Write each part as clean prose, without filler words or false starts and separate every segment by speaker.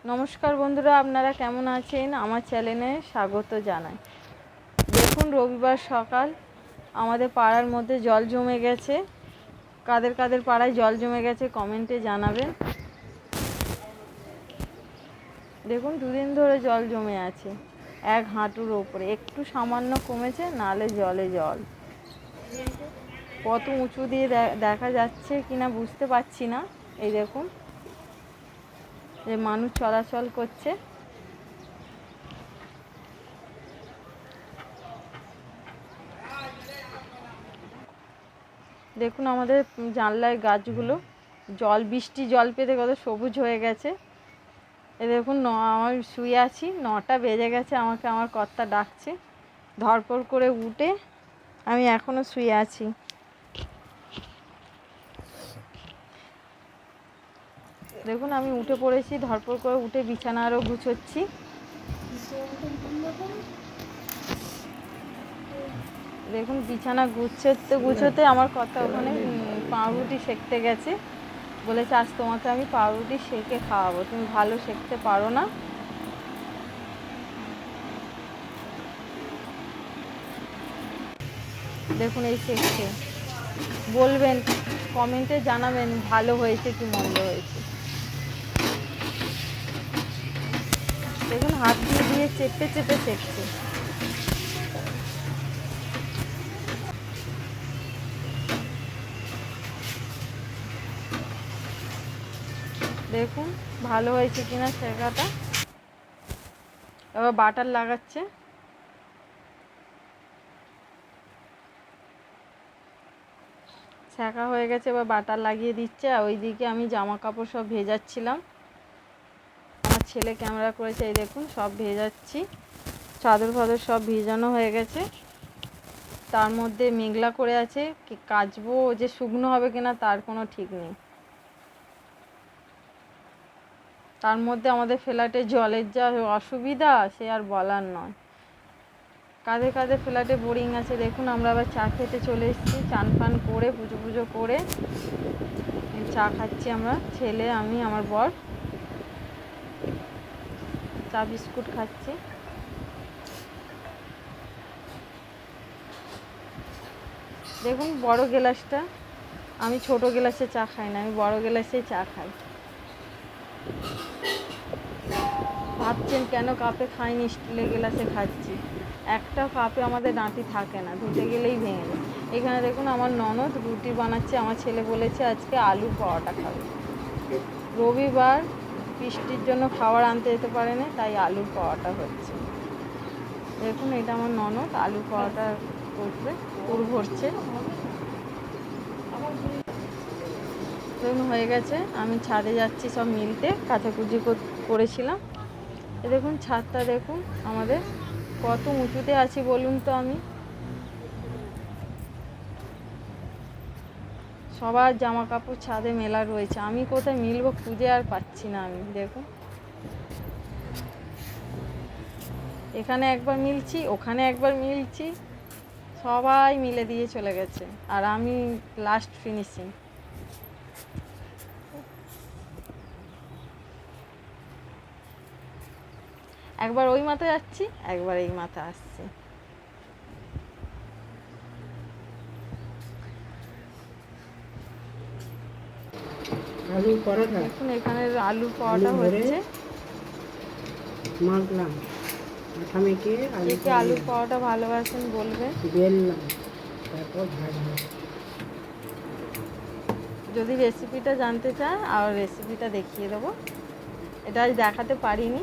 Speaker 1: নমস্কার বন্ধুরা, আপনারা কেমন আছেন? আমার চ্যানেলে স্বাগত জানাই। দেখুন, রবিবার সকাল আমাদের পাড়ার মধ্যে জল জমে গেছে। কাদের কাদের পাড়ায় জল জমে গেছে কমেন্টে জানাবেন। দেখুন, দুদিন ধরে জল জমে আছে, এক হাঁটুর ওপরে। একটু সামান্য কমেছে, নালে জলে জল। কত উঁচু দিয়ে দেখা যাচ্ছে কিনা বুঝতে পারছি না। এই দেখুন, যে মানুষ চলাচল করছে। দেখুন আমাদের জানলায় গাছগুলো বৃষ্টি জল পেতে কত সবুজ হয়ে গেছে। এ দেখুন, আমি শুয়ে আছি, 9টা বেজে গেছে, আমাকে আমার কর্তা ডাকছে। ধরপড় করে উঠে আমি এখনও শুয়ে আছি। দেখুন, আমি উঠে পড়েছি, ধরপড় করে উঠে বিছানা আরও গুছোচ্ছি। দেখুন, বিছানা গুছোতে আমার কর্তা ওখানে পাউরুটি সেঁকতে গেছে। বলেছে, আজ তোমাকে আমি পাউরুটি সেঁকে খাওয়াবো, তুমি ভালো সেঁকতে পারো না। দেখুন, এই সেঁকছে। বলবেন, কমেন্টে জানাবেন ভালো হয়েছে কি মন্দ হয়েছে। দেখুন, হাত দিয়ে দিয়ে চেপে চেপে সেঁকছে। দেখুন ভালো হয়েছে কিনা সেঁকাটা। এবার বাটার লাগাচ্ছে। সেঁকা হয়ে গেছে, এবার বাটার লাগিয়ে দিচ্ছে। আর ওইদিকে আমি জামা কাপড় সব ভেজাচ্ছিলাম। আমার ছেলে ক্যামেরা করেছে, এই দেখুন সব ভেজাচ্ছি। চাদর ফাদর সব ভিজানো হয়ে গেছে। তার মধ্যে মেঘলা করে আছে, কাচবো যে শুকনো হবে কিনা তার কোনো ঠিক নেই। তার মধ্যে আমাদের ফ্ল্যাটে জলের যা অসুবিধা, সে আর বলার নয়। কাদের কাদের ফ্ল্যাটে বোরিং আছে। দেখুন, আমরা আবার চা খেতে চলে এসেছি। চান ফান করে পুজো পুজো করে চা খাচ্ছি আমরা, ছেলে, আমি, আমার বর। চা বিস্কুট খাচ্ছি। দেখুন বড় গ্লাসটা, আমি ছোট গ্লাসে চা খাই না, আমি বড় গ্লাসেই চা খাই। ভাবছেন কেন কাপে খাইনি, স্টিলের গ্লাসে খাচ্ছি। একটা কাপে আমাদের ডাঁটি থাকে না, ধুতে গেলেই ভেঙে যায়। এখানে দেখুন আমার ননদ রুটি বানাচ্ছে। আমার ছেলে বলেছে আজকে আলুর পরোটা খাবে। রবিবার, বৃষ্টির জন্য খাবার আনতে যেতে পারে না, তাই আলুর পরোটা হচ্ছে। দেখুন, এটা আমার ননদ আলুর পরোটা করবে, পুর ভরছে। দেখুন হয়ে গেছে। আমি ছাদে যাচ্ছি সব মিলতে, কাচাকুচি করেছিলাম। দেখুন ছাদটা, দেখুন আমাদের কত উঁচুতে আছি বলুন তো। আমি সবার জামা কাপড় ছাদে মেলা রয়েছে, আমি কোথায় মিলবো খুঁজে আর পাচ্ছি না আমি। দেখুন, এখানে একবার মিলছি, ওখানে একবার মিলছি, সবাই মিলে দিয়ে চলে গেছে, আর আমি লাস্ট ফিনিশিং। একবার ওই মাথায় যাচ্ছি, একবার এই মাথায় আসছি।
Speaker 2: আলু পরোটা।
Speaker 1: দেখুন এখানে আলুর পরোটা হচ্ছে।
Speaker 2: মাখলাম, মাথা মেখে
Speaker 1: কে আলুর পরোটা ভালোবাসেন বলবেন।
Speaker 2: বেললাম, তারপর ভাজলাম।
Speaker 1: যদি রেসিপিটা জানতে চান আর রেসিপিটা দেখিয়ে দেবো। এটা আজ দেখাতে পারিনি।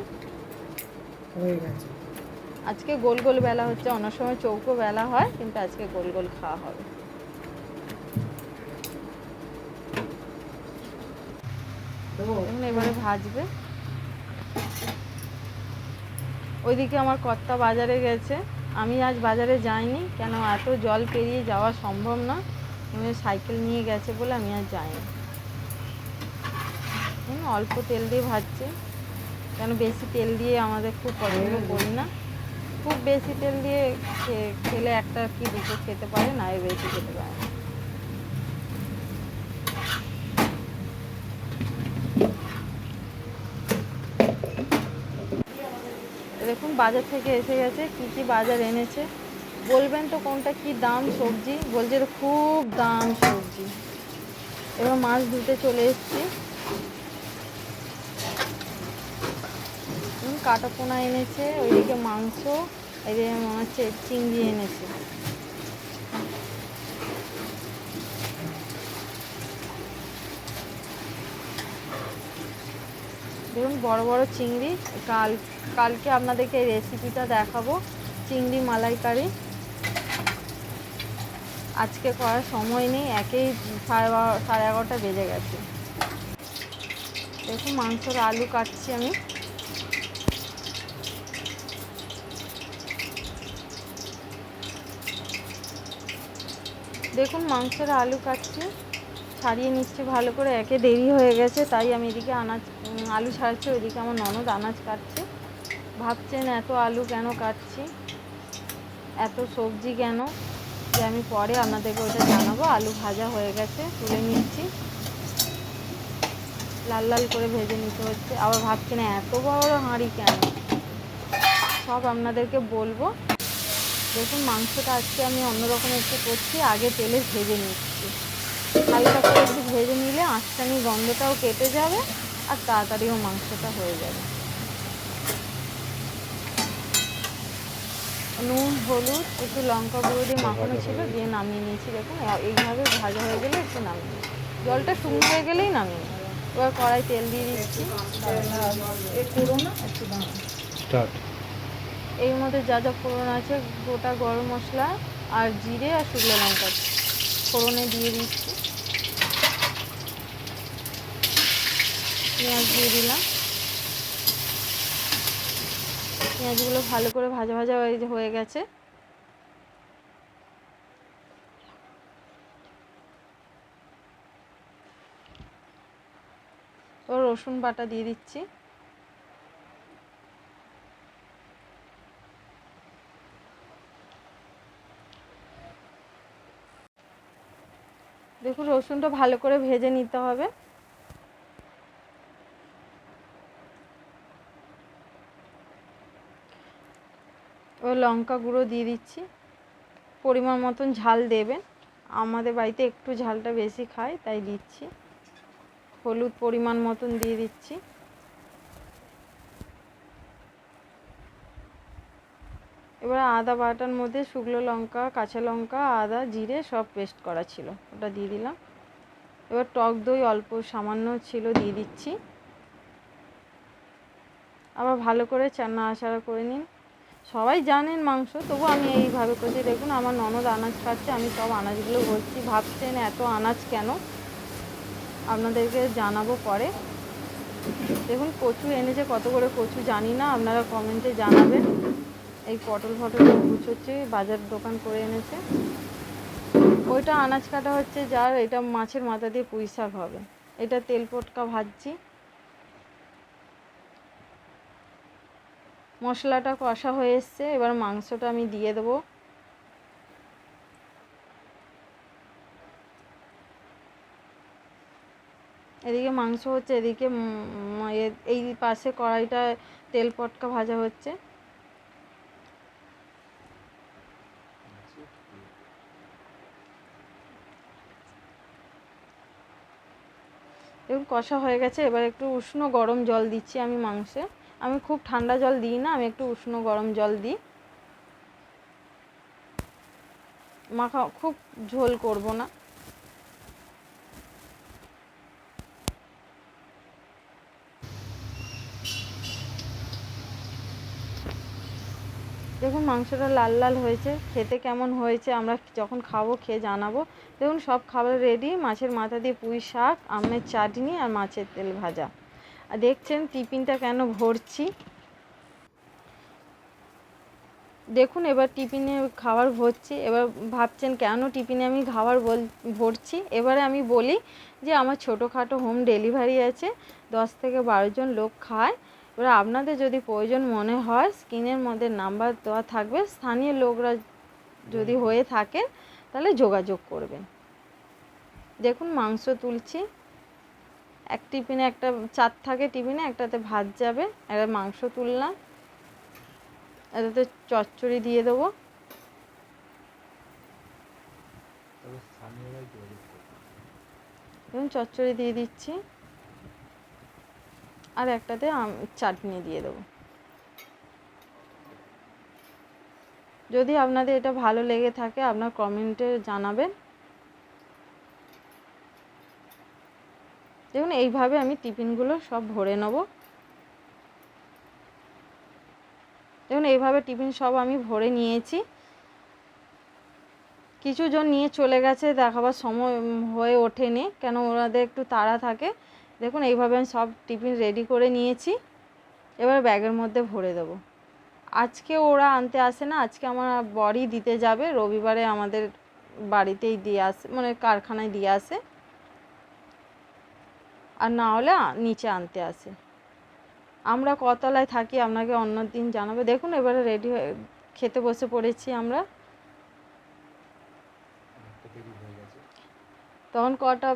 Speaker 2: হয়ে গেছে।
Speaker 1: আজকে গোল গোল বেলা হচ্ছে, অন্য সময় চৌকো বেলা হয়, কিন্তু আজকে গোল গোল খাওয়া হবে। দেখুন এবারে ভাজবে। ওইদিকে আমার কর্তা বাজারে গেছে, আমি আজ বাজারে যাইনি, কেন এত জল পেরিয়ে যাওয়া সম্ভব না। সাইকেল নিয়ে গেছে বলে আমি আর যাইনি। অল্প তেল দিয়ে ভাজছে, কেন বেশি তেল দিয়ে আমাদের খুব পছন্দ করি না। খুব বেশি তেল দিয়ে খেলে একটা কি দুটো খেতে পারে না, এর বেশি খেতে পারে না। দেখুন বাজার থেকে এসে গেছে, কি কি বাজার এনেছে বলবেন তো কোনটা কি দাম সবজি, বলছে তো খুব দাম সবজি। এবার মাছ ধুতে চলে এসেছি। কাটা পোনা এনেছে, ওইদিকে মাংস, এদিকে মনে হচ্ছে চিংড়ি এনেছে। দেখুন বড় বড় চিংড়ি। কালকে আপনাদেরকে এই রেসিপিটা দেখাবো, চিংড়ি মালাইকারি। আজকে করার সময় নেই, একেই 11:30 বেজে গেছে। দেখুন মাংসের আলু কাটছি আমি। দেখুন মাংসের আলু কাটছি, ছাড়িয়ে নিচ্ছি ভালো করে, একে দেরি হয়ে গেছে তাই আমি এদিকে আলু ছাড়াচ্ছি, ওইদিকে আমার ননদ আনাজ কাটছে। ভাবছেন এত আলু কেন কাটছি, এত সবজি কেন, যে আমি পরে আপনাদেরকে ওইটা জানাবো। আলু ভাজা হয়ে গেছে, তুলে নিচ্ছি, লাল লাল করে ভেজে নিতে হচ্ছে। আবার ভাবছেন এত বড় হাঁড়ি কেন, সব আপনাদেরকে বলবো। দেখুন মাংসটা আজকে আমি অন্যরকম একটু করছি, আগে তেলে ভেজে নিচ্ছি। হালকা করে একটু ভেজে নিলে আঁচটানি গন্ধটাও কেটে যাবে আর তাড়াতাড়িও মাংসটা হয়ে যাবে। নুন হলুদ একটু লঙ্কা গুঁড়ো দিয়ে মাখানো ছিল, দিয়ে নামিয়ে নিয়েছি। দেখুন এইভাবে ভাজা হয়ে গেলে একটু নামিয়ে নিই, জলটা শুকনো হয়ে গেলেই নামিয়ে নিই। এবার কড়াই তেল দিয়ে দিচ্ছি। এর মধ্যে যা যা ফোড়ন আছে, গোটা গরম মশলা আর জিরে আর শুকনো লঙ্কা ফোড়নে দিয়ে দিচ্ছি। পেঁয়াজ দিয়ে দিলাম। পেঁয়াজগুলো ভালো করে ভাজা ভাজা হয়ে গেছে। তো রসুন বাটা দিয়ে দিচ্ছি। দেখুন রসুনটা ভালো করে ভেজে নিতে হবে। ও লঙ্কা গুঁড়ো দিয়ে দিচ্ছি, পরিমাণ মতন ঝাল দেবেন, আমাদের বাড়িতে একটু ঝালটা বেশি খায় তাই দিচ্ছি। হলুদ পরিমাণ মতন দিয়ে দিচ্ছি। এবার আদা বাটার মধ্যে শুকনো লঙ্কা, কাঁচা লঙ্কা, আদা, জিরে সব পেস্ট করা ছিল, ওটা দিয়ে দিলাম। এবার টক দই অল্প সামান্য ছিল, দিয়ে দিচ্ছি। আবার ভালো করে নাড়াচাড়া করে নিন। সবাই জানেন মাংস, তবু আমি এইভাবে করছি। দেখুন আমার ননদ আনাজ কাটছে, আমি সব আনাজগুলো ভরছি। ভাবছেন এত আনাজ কেন, আপনাদেরকে জানাবো পরে। দেখুন কচু এনেছে, কত করে কচু জানি না, আপনারা কমেন্টে জানাবেন। এই পটল গুছোচ্ছে, বাজার দোকান করে এনেছে। ওইটা আনাজ কাটা হচ্ছে যার, এটা মাছের মাথা দিয়ে পুঁই শাক হবে। এটা তেল পটকা ভাজছি। মশলাটা কষা হয়ে এসছে, এবার মাংসটা আমি দিয়ে দেবো। এদিকে মাংস হচ্ছে, এদিকে এই পাশে কড়াইটা তেল পটকা ভাজা হচ্ছে। দেখুন কষা হয়ে গেছে, এবার একটু উষ্ণ গরম জল দিচ্ছি আমি মাংসে। আমি খুব ঠান্ডা জল দিই না, আমি একটু উষ্ণ গরম জল দিই। খুব ঝোল করব না। দেখুন মাংসটা লাল লাল হয়েছে, খেতে কেমন হয়েছে আমরা যখন খাবো খেয়ে জানাবো। দেখুন সব খাবার রেডি, মাছের মাথা দিয়ে পুঁই শাক, আমের চাটনি আর মাছের তেল ভাজা। আর দেখছেন টিফিনটা কেন ভরছি। দেখুন এবার টিফিনে খাবার ভরছি। এবার ভাবছেন কেন টিফিনে আমি খাবার ভরছি। এবারে আমি বলি যে আমার ছোটোখাটো হোম ডেলিভারি আছে, 10 থেকে 12 জন লোক খায়। এবার আপনাদের যদি প্রয়োজন মনে হয়, স্ক্রিনের মধ্যে নাম্বার দেওয়া থাকবে, স্থানীয় লোকরা যদি হয়ে থাকে তাহলে যোগাযোগ করবেন। দেখুন মাংস তুলছি, এক টিফিনে একটা চার থাকে, টিফিনে একটাতে ভাত যাবে, একটা মাংস তুললাম। এটাতে চচ্চড়ি দিয়ে দেবো। দেখুন চচ্চড়ি দিয়ে দিচ্ছি, আর একটাতে চাটনি দিয়ে দেবো। যদি আপনাদের এটা ভালো লেগে থাকে আপনার কমেন্টে জানাবেন। দেখুন এইভাবে আমি টিফিনগুলো সব ভরে নেব। দেখুন এইভাবে টিফিন সব আমি ভরে নিয়েছি। কিছু জন নিয়ে চলে গেছে, দেখাবার সময় হয়ে ওঠেনি, কেন ওনাদের একটু তাড়া থাকে। দেখুন এইভাবে আমি সব টিফিন রেডি করে নিয়েছি। এবার ব্যাগের মধ্যে ভরে দেবো। আজকে ওরা আনতে আসে না, আজকে আমার বরই দিতে যাবে। রবিবারে আমাদের বাড়িতেই দিয়ে আসে, মানে কারখানায় দিয়ে আসে, আর না হলে নিচে আনতে আসে। আমরা কতলায় থাকি আপনাকে অন্য দিন জানাবে। দেখুন এবারে রেডি হয়ে খেতে বসে পড়েছি আমরা। তখন কটা